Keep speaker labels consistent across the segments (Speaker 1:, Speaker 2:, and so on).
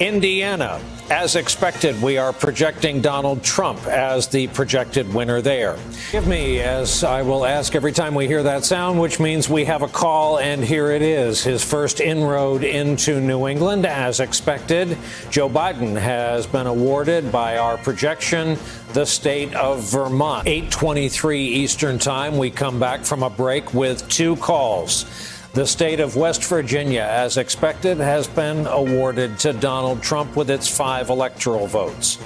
Speaker 1: Indiana, as expected, we are projecting Donald Trump as the projected winner there. Give me, as I will ask every time we hear that sound, which means we have a call, and here it is. His first inroad into New England, as expected. Joe Biden has been awarded by our projection the state of Vermont. 8:23 Eastern Time, we come back from a break with two calls. The state of West Virginia, as expected, has been awarded to Donald Trump with its 5 electoral votes.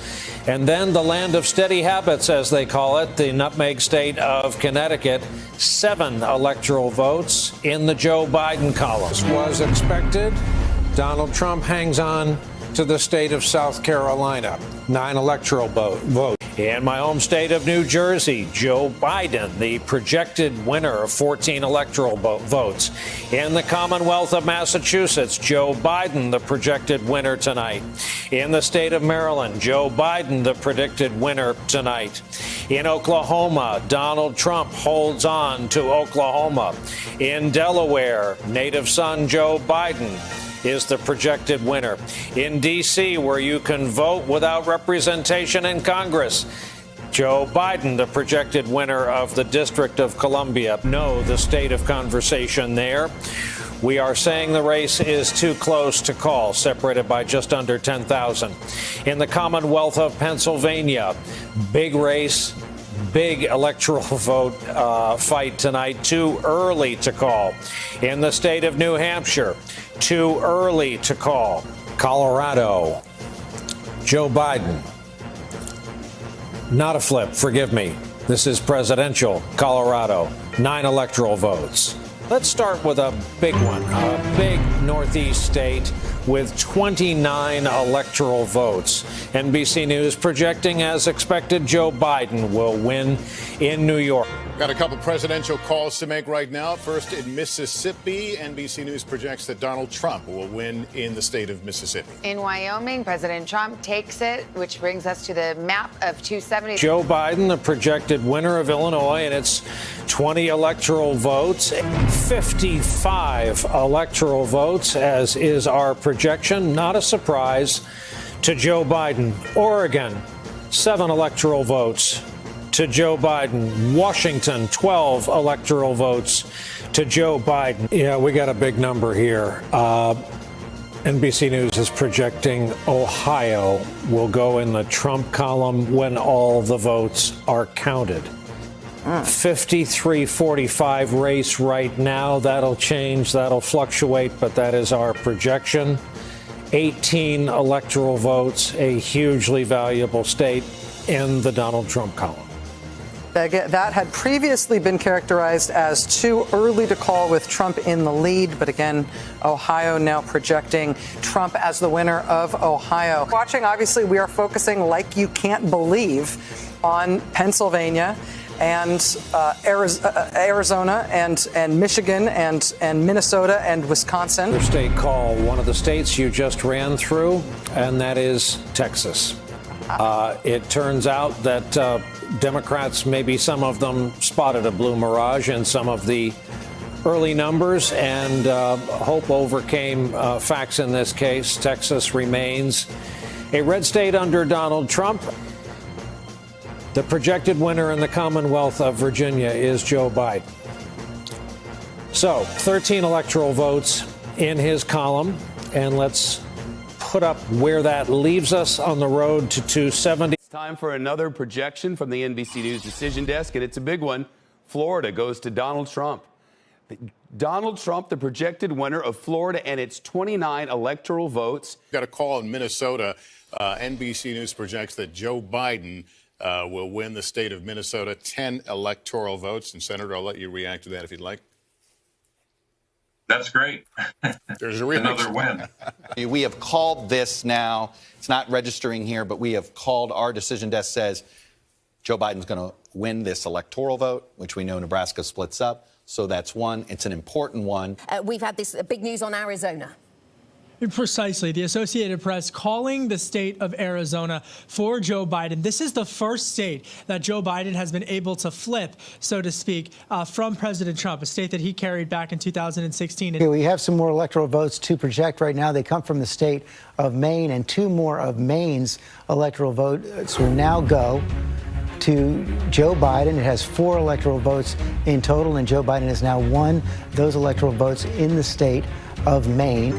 Speaker 1: And then the land of steady habits, as they call it, the nutmeg state of Connecticut, 7 electoral votes in the Joe Biden column. As was expected, Donald Trump hangs on to the state of South Carolina, 9 electoral votes. In my home state of New Jersey, Joe Biden, the projected winner of 14 electoral votes. In the Commonwealth of Massachusetts, Joe Biden, the projected winner tonight. In the state of Maryland, Joe Biden, the predicted winner tonight. In Oklahoma, Donald Trump holds on to Oklahoma. In Delaware, native son Joe Biden is the projected winner. In D.C., where you can vote without representation in Congress, Joe Biden, the projected winner of the District of Columbia. No, the state of conversation there. We are saying the race is too close to call, separated by just under 10,000. In the Commonwealth of Pennsylvania, big race, big electoral vote fight tonight, too early to call. In the state of New Hampshire, too early to call. Colorado, Joe Biden. Not a flip, forgive me. This is presidential Colorado, 9 electoral votes. Let's start with a big one, a big Northeast state with 29 electoral votes. NBC News projecting, as expected, Joe Biden will win in New York.
Speaker 2: Got a couple presidential calls to make right now. First, in Mississippi, NBC News projects that Donald Trump will win in the state of Mississippi.
Speaker 3: In Wyoming, President Trump takes it, which brings us to the map of 270.
Speaker 1: Joe Biden, the projected winner of Illinois, and it's 20 electoral votes, 55 electoral votes, as is our projection. Not a surprise to Joe Biden. Oregon, 7 electoral votes to Joe Biden. Washington, 12 electoral votes to Joe Biden. Yeah, we got a big number here. NBC News is projecting Ohio will go in the Trump column when all the votes are counted. 53-45 race right now. That'll change. That'll fluctuate, but that is our projection. 18 electoral votes, a hugely valuable state in the Donald Trump column.
Speaker 4: That had previously been characterized as too early to call with Trump in the lead. But again, Ohio now projecting Trump as the winner of Ohio. Watching, obviously, we are focusing like you can't believe on Pennsylvania and Arizona and Michigan and Minnesota and Wisconsin.
Speaker 1: State call, one of the states you just ran through, and that is Texas. It turns out that Democrats, maybe some of them, spotted a blue mirage in some of the early numbers, and hope overcame facts in this case. Texas remains a red state under Donald Trump. The projected winner in the Commonwealth of Virginia is Joe Biden. So 13 electoral votes in his column, and let's put up where that leaves us on the road to 270.
Speaker 5: It's time for another projection from the NBC News Decision Desk, and it's a big one. Florida goes to Donald Trump. Donald Trump, the projected winner of Florida, and its 29 electoral votes.
Speaker 2: Got a call in Minnesota. NBC News projects that Joe Biden will win the state of Minnesota, 10 electoral votes. And Senator, I'll let you react to that if you'd like.
Speaker 6: That's great.
Speaker 2: There's a reaction.
Speaker 6: Another win.
Speaker 7: We have called this now. It's not registering here, but we have called. Our decision desk says Joe Biden's going to win this electoral vote, which we know Nebraska splits up. So that's one. It's an important one.
Speaker 8: We've had this big news on Arizona.
Speaker 6: Precisely. The Associated Press calling the state of Arizona for Joe Biden. This is the first state that Joe Biden has been able to flip, so to speak, from President Trump, a state that he carried back in 2016.
Speaker 8: We have some more electoral votes to project right now. They come from the state of Maine, and 2 more of Maine's electoral votes will now go to Joe Biden. It has 4 electoral votes in total, and Joe Biden has now won those electoral votes in the state of Maine.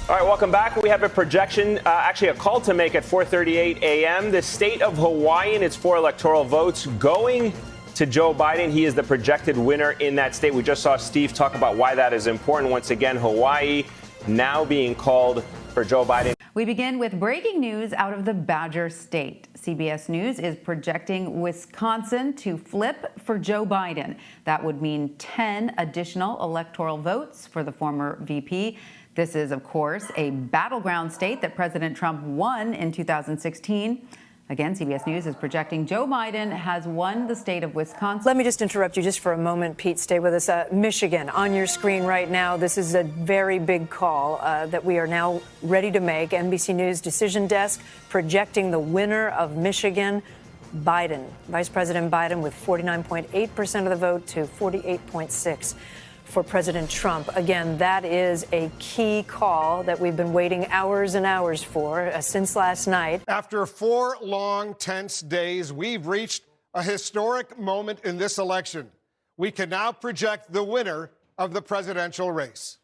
Speaker 9: All right, welcome back. We have a projection, actually a call to make at 4:38 a.m. The state of Hawaii and its 4 electoral votes going to Joe Biden. He is the projected winner in that state. We just saw Steve talk about why that is important. Once again, Hawaii now being called for Joe Biden.
Speaker 10: We begin with breaking news out of the Badger State. CBS News is projecting Wisconsin to flip for Joe Biden. That would mean 10 additional electoral votes for the former VP. This is, of course, a battleground state that President Trump won in 2016. Again, CBS News is projecting Joe Biden has won the state of Wisconsin.
Speaker 11: Let me just interrupt you just for a moment, Pete. Stay with us. Michigan on your screen right now. This is a very big call that we are now ready to make. NBC News Decision Desk projecting the winner of Michigan, Biden. Vice President Biden with 49.8% of the vote to 48.6% for President Trump. Again, that is a key call that we've been waiting hours and hours for since last night.
Speaker 12: After 4 long, tense days, we've reached a historic moment in this election. We can now project the winner of the presidential race.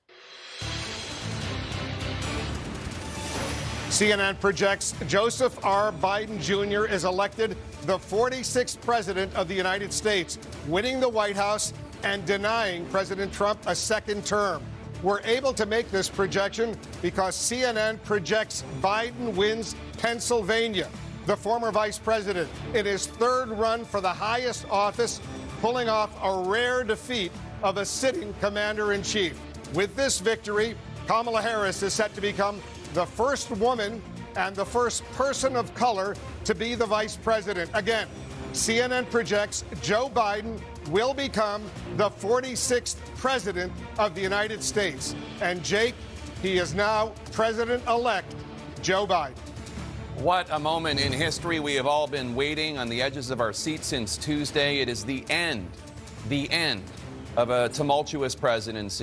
Speaker 12: CNN projects Joseph R. Biden Jr. is elected the 46th president of the United States, winning the White House and denying President Trump a second term. We're able to make this projection because CNN projects Biden wins Pennsylvania, the former vice president, in his 3rd run for the highest office, pulling off a rare defeat of a sitting commander-in-chief. With this victory, Kamala Harris is set to become the first woman and the first person of color to be the vice president. Again, CNN projects Joe Biden will become the 46th president of the United States. And Jake, he is now President-elect Joe Biden.
Speaker 13: What a moment in history. We have all been waiting on the edges of our seats since Tuesday. It is the end of a tumultuous presidency.